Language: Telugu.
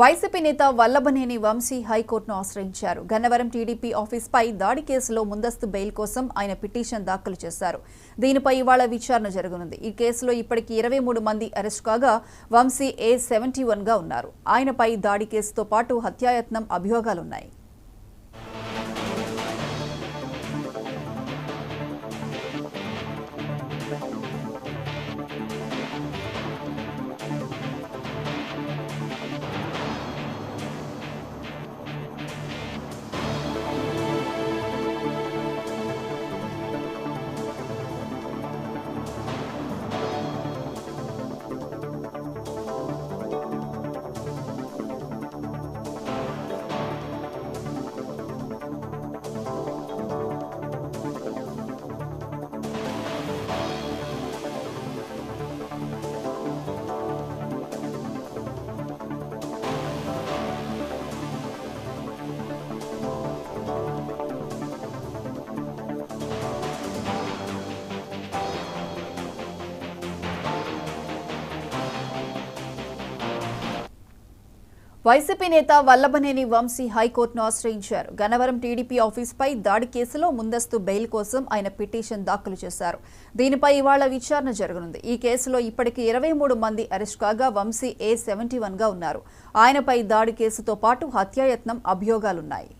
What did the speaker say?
వైసీపీ నేత వల్లభనేని వంశీ హైకోర్టును ఆశ్రయించారు. గన్నవరం టీడీపీ ఆఫీస్పై దాడి కేసులో ముందస్తు బెయిల్ కోసం ఆయన పిటిషన్ దాఖలు చేశారు. దీనిపై ఇవాళ విచారణ జరగనుంది. ఈ కేసులో ఇప్పటికీ 23 మంది అరెస్ట్ కాగా వంశీ A71 గా ఉన్నారు. ఆయనపై దాడి కేసుతో పాటు హత్యాయత్నం అభియోగాలున్నాయి. వైసీపీ నేత వల్లభనేని వంశీ హైకోర్టును ఆశ్రయించారు. గన్నవరం టీడీపీ ఆఫీస్పై దాడి కేసులో ముందస్తు బెయిల్ కోసం ఆయన పిటిషన్ దాఖలు చేశారు. దీనిపై ఇవాళ విచారణ జరగనుంది. ఈ కేసులో ఇప్పటికీ 23 మంది అరెస్ట్ కాగా వంశీ A71 గా ఉన్నారు. ఆయనపై దాడి కేసుతో పాటు హత్యాయత్నం అభియోగాలున్నాయి.